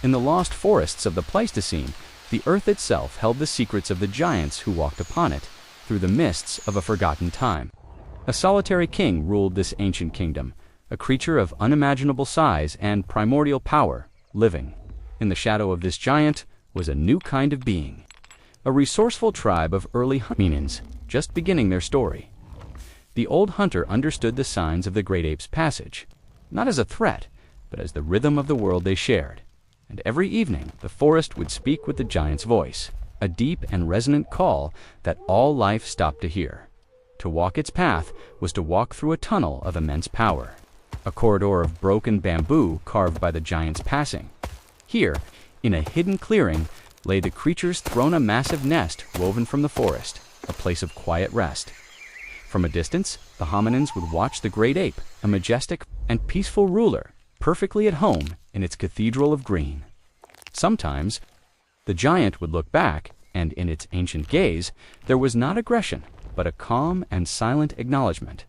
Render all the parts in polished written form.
In the lost forests of the Pleistocene, the earth itself held the secrets of the giants who walked upon it through the mists of a forgotten time. A solitary king ruled this ancient kingdom, a creature of unimaginable size and primordial power, living. In the shadow of this giant was a new kind of being, a resourceful tribe of early hominins, just beginning their story. The old hunter understood the signs of the great ape's passage, not as a threat, but as the rhythm of the world they shared. And every evening the forest would speak with the giant's voice, a deep and resonant call that all life stopped to hear. To walk its path was to walk through a tunnel of immense power, a corridor of broken bamboo carved by the giant's passing. Here, in a hidden clearing, lay the creature's thrown a massive nest woven from the forest, a place of quiet rest. From a distance, the hominins would watch the great ape, a majestic and peaceful ruler, perfectly at home in its cathedral of green. Sometimes, the giant would look back, and in its ancient gaze, there was not aggression, but a calm and silent acknowledgement.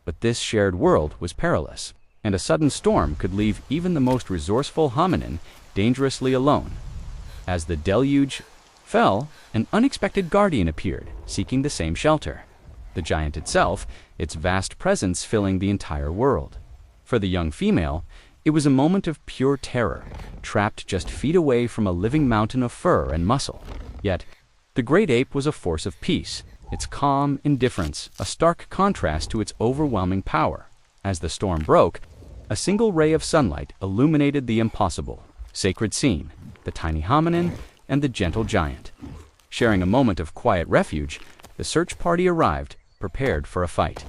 But this shared world was perilous, and a sudden storm could leave even the most resourceful hominin dangerously alone. As the deluge fell, an unexpected guardian appeared, seeking the same shelter. The giant itself, its vast presence filling the entire world. For the young female, it was a moment of pure terror, trapped just feet away from a living mountain of fur and muscle. Yet, the great ape was a force of peace, its calm indifference a stark contrast to its overwhelming power. As the storm broke, a single ray of sunlight illuminated the impossible, sacred scene, the tiny hominin and the gentle giant. Sharing a moment of quiet refuge, the search party arrived, prepared for a fight.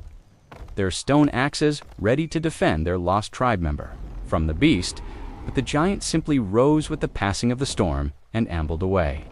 Their stone axes ready to defend their lost tribe member from the beast, but the giant simply rose with the passing of the storm and ambled away.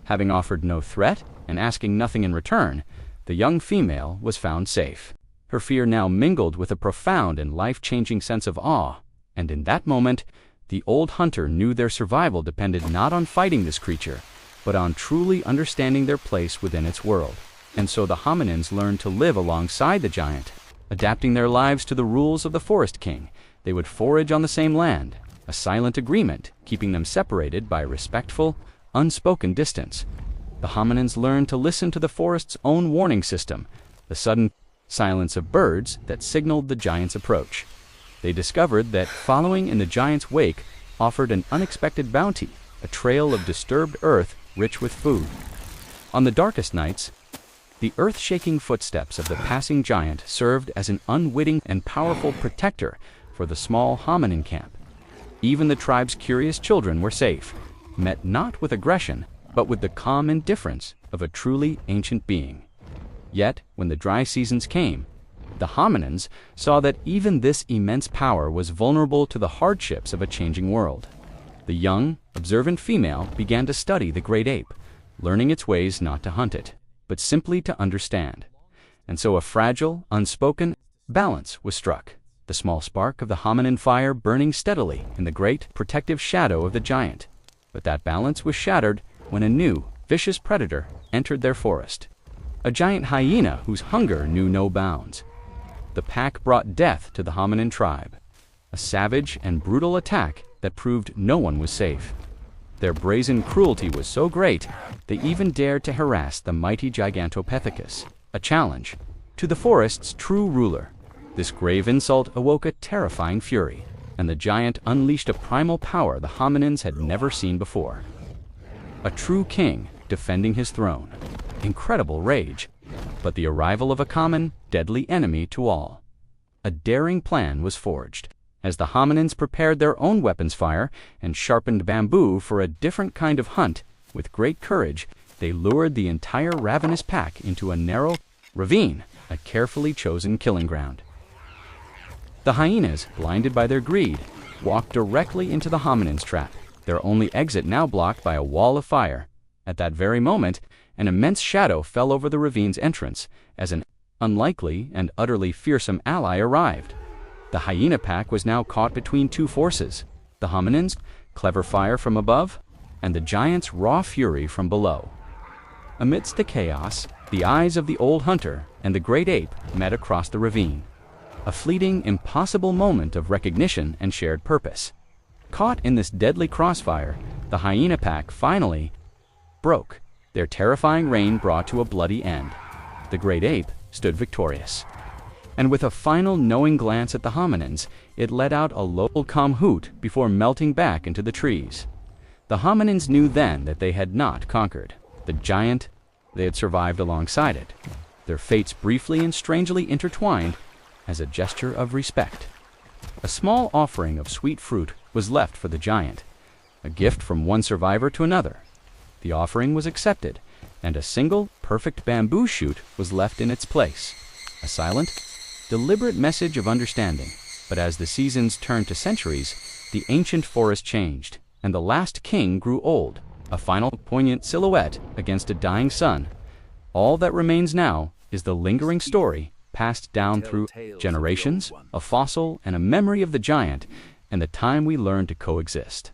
Having offered no threat and asking nothing in return, the young female was found safe. Her fear now mingled with a profound and life-changing sense of awe, and in that moment, the old hunter knew their survival depended not on fighting this creature, but on truly understanding their place within its world. And so the hominins learned to live alongside the giant, adapting their lives to the rules of the forest king. They would forage on the same land, a silent agreement keeping them separated by a respectful, unspoken distance. The hominins learned to listen to the forest's own warning system, the sudden silence of birds that signaled the giant's approach. They discovered that following in the giant's wake offered an unexpected bounty, a trail of disturbed earth rich with food. On the darkest nights, the earth-shaking footsteps of the passing giant served as an unwitting and powerful protector for the small hominin camp. Even the tribe's curious children were safe, met not with aggression, but with the calm indifference of a truly ancient being. Yet, when the dry seasons came, the hominins saw that even this immense power was vulnerable to the hardships of a changing world. The young, observant female began to study the great ape, learning its ways not to hunt it, but simply to understand. And so a fragile, unspoken balance was struck, the small spark of the hominin fire burning steadily in the great, protective shadow of the giant. But that balance was shattered when a new, vicious predator entered their forest. A giant hyena whose hunger knew no bounds. The pack brought death to the hominin tribe, a savage and brutal attack that proved no one was safe. Their brazen cruelty was so great, they even dared to harass the mighty Gigantopithecus, a challenge to the forest's true ruler. This grave insult awoke a terrifying fury, and the giant unleashed a primal power the hominins had never seen before. A true king defending his throne. Incredible rage, but the arrival of a common, deadly enemy to all. A daring plan was forged. As the hominins prepared their own weapons fire and sharpened bamboo for a different kind of hunt, with great courage, they lured the entire ravenous pack into a narrow ravine, a carefully chosen killing ground. The hyenas, blinded by their greed, walked directly into the hominins' trap, their only exit now blocked by a wall of fire. At that very moment, an immense shadow fell over the ravine's entrance as an unlikely and utterly fearsome ally arrived. The hyena pack was now caught between two forces, the hominins' clever fire from above, and the giant's raw fury from below. Amidst the chaos, the eyes of the old hunter and the great ape met across the ravine. A fleeting, impossible moment of recognition and shared purpose. Caught in this deadly crossfire, the hyena pack finally broke. Their terrifying reign brought to a bloody end. The great ape stood victorious. And with a final knowing glance at the hominins, it let out a low, calm hoot before melting back into the trees. The hominins knew then that they had not conquered the giant. They had survived alongside it, their fates briefly and strangely intertwined as a gesture of respect. A small offering of sweet fruit was left for the giant, a gift from one survivor to another. The offering was accepted, and a single, perfect bamboo shoot was left in its place, a silent, deliberate message of understanding. But as the seasons turned to centuries, the ancient forest changed, and the last king grew old, a final poignant silhouette against a dying sun. All that remains now is the lingering story passed down through generations, a fossil and a memory of the giant and the time we learned to coexist.